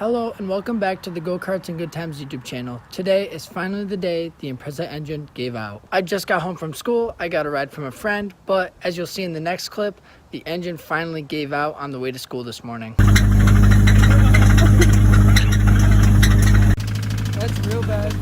Hello and welcome back to the Go-Karts and Good Times YouTube channel. Today is finally the day the Impreza engine gave out. I just got home from school, I got a ride from a friend, but as you'll see in the next clip, the engine finally gave out on the way to school this morning. That's real bad.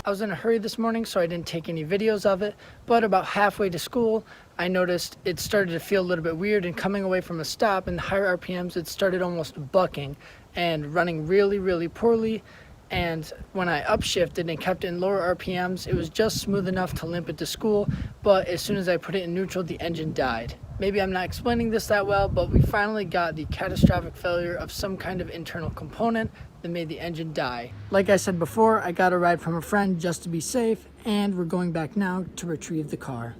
I was in a hurry this morning, so I didn't take any videos of it, but about halfway to school, I noticed it started to feel a little bit weird, and coming away from a stop in the higher RPMs, it started almost bucking and running really poorly. And when I upshifted and kept it in lower RPMs, it was just smooth enough to limp it to school, but as soon as I put it in neutral, the engine died. Maybe I'm not explaining this that well, but we finally got the catastrophic failure of some kind of internal component that made the engine die. Like I said before, I got a ride from a friend just to be safe, and we're going back now to retrieve the car.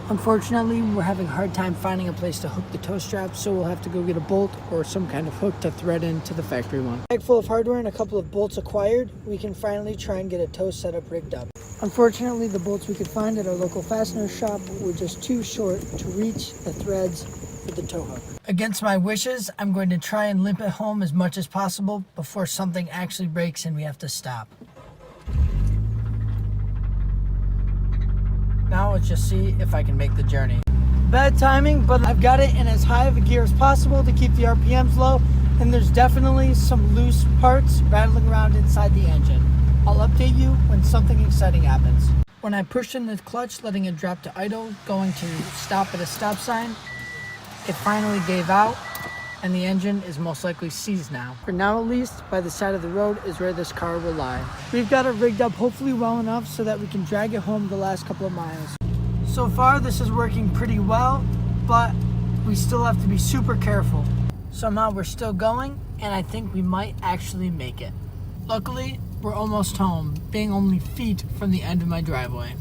Unfortunately, we're having a hard time finding a place to hook the tow strap, so we'll have to go get a bolt or some kind of hook to thread into the factory one. Bag full of hardware and a couple of bolts acquired, we can finally try and get a tow setup rigged up. Unfortunately, the bolts we could find at our local fastener shop were just too short to reach the threads for the tow hook. Against my wishes, I'm going to try and limp it home as much as possible before something actually breaks and we have to stop. Now let's just see if I can make the journey. Bad timing, but I've got it in as high of a gear as possible to keep the RPMs low, and there's definitely some loose parts rattling around inside the engine. I'll update you when something exciting happens. When I pushed in the clutch, letting it drop to idle, going to stop at a stop sign, it finally gave out, and the engine is most likely seized now. For now at least, by the side of the road is where this car will lie. We've got it rigged up hopefully well enough so that we can drag it home the last couple of miles. So far this is working pretty well, but we still have to be super careful. Somehow we're still going, and I think we might actually make it. Luckily, we're almost home, being only feet from the end of my driveway.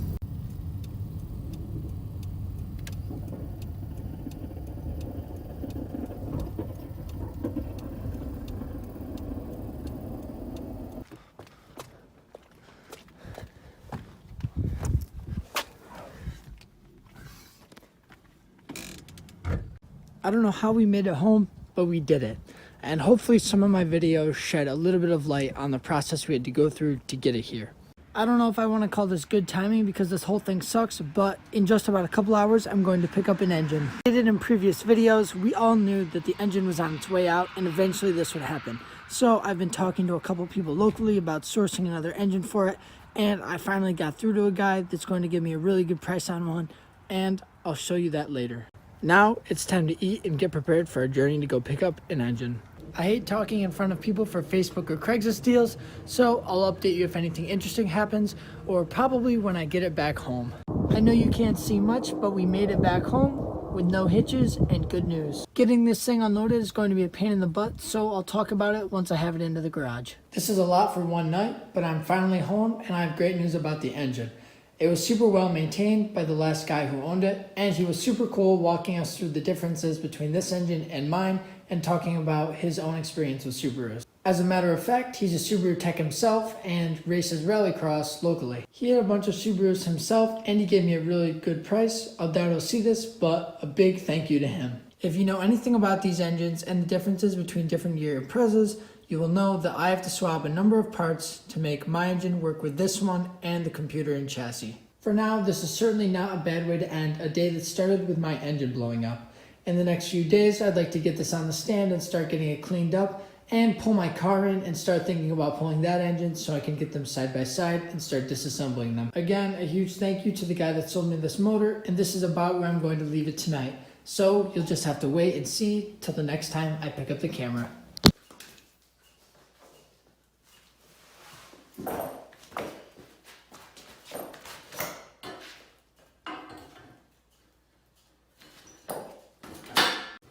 I don't know how we made it home, but we did it. And hopefully some of my videos shed a little bit of light on the process we had to go through to get it here. I don't know if I want to call this good timing because this whole thing sucks, but in just about a couple hours, I'm going to pick up an engine. I did in previous videos, we all knew that the engine was on its way out and eventually this would happen. So I've been talking to a couple people locally about sourcing another engine for it, and I finally got through to a guy that's going to give me a really good price on one, and I'll show you that later. Now it's time to eat and get prepared for a journey to go pick up an engine. I hate talking in front of people for Facebook or Craigslist deals, so I'll update you if anything interesting happens, or probably when I get it back home. I know you can't see much, but we made it back home with no hitches and good news. Getting this thing unloaded is going to be a pain in the butt, so I'll talk about it once I have it into the garage. This is a lot for one night, but I'm finally home and I have great news about the engine. It was super well maintained by the last guy who owned it, and he was super cool walking us through the differences between this engine and mine and talking about his own experience with Subarus. As a matter of fact, he's a Subaru tech himself and races rallycross locally. He had a bunch of Subarus himself and he gave me a really good price. I doubt he'll see this, but a big thank you to him. If you know anything about these engines and the differences between different year Imprezas, you will know that I have to swap a number of parts to make my engine work with this one and the computer and chassis. For now, this is certainly not a bad way to end a day that started with my engine blowing up. In the next few days, I'd like to get this on the stand and start getting it cleaned up and pull my car in and start thinking about pulling that engine so I can get them side by side and start disassembling them. Again, a huge thank you to the guy that sold me this motor, and this is about where I'm going to leave it tonight. So you'll just have to wait and see till the next time I pick up the camera.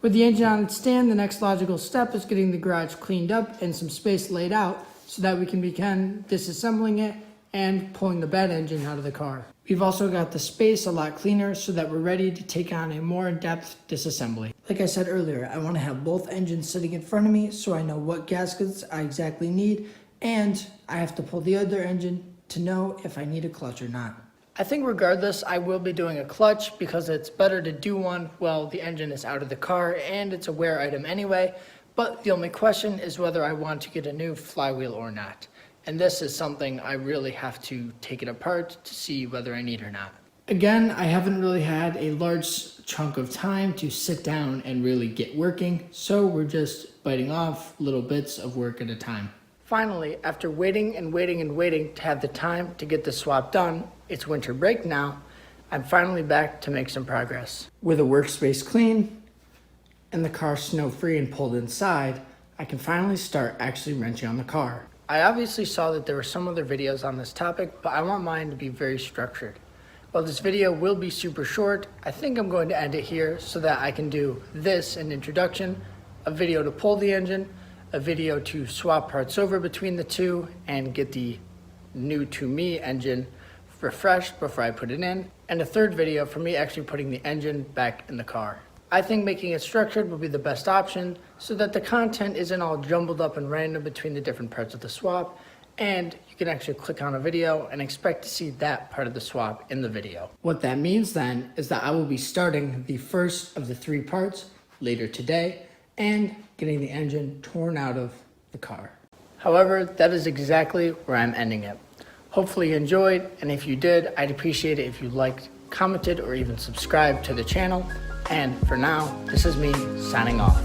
With the engine on its stand, the next logical step is getting the garage cleaned up and some space laid out so that we can begin disassembling it and pulling the bed engine out of the car. We've also got the space a lot cleaner so that we're ready to take on a more in-depth disassembly. Like I said earlier, I want to have both engines sitting in front of me so I know what gaskets I exactly need, and I have to pull the other engine to know if I need a clutch or not. I think regardless, I will be doing a clutch because it's better to do one while the engine is out of the car and it's a wear item anyway, but the only question is whether I want to get a new flywheel or not. And this is something I really have to take it apart to see whether I need or not. Again, I haven't really had a large chunk of time to sit down and really get working, so we're just biting off little bits of work at a time. Finally, after waiting and waiting and waiting to have the time to get the swap done, it's winter break now, I'm finally back to make some progress. With a workspace clean and the car snow-free and pulled inside, I can finally start actually wrenching on the car. I obviously saw that there were some other videos on this topic, but I want mine to be very structured. While this video will be super short, I think I'm going to end it here so that I can do this, an introduction, a video to pull the engine, a video to swap parts over between the two and get the new to me engine refreshed before I put it in, and a third video for me actually putting the engine back in the car. I think making it structured will be the best option so that the content isn't all jumbled up and random between the different parts of the swap, and you can actually click on a video and expect to see that part of the swap in the video. What that means then is that I will be starting the first of the 3 parts later today and getting the engine torn out of the car. However, that is exactly where I'm ending it. Hopefully you enjoyed, and if you did, I'd appreciate it if you liked, commented, or even subscribed to the channel. And for now, this is me signing off.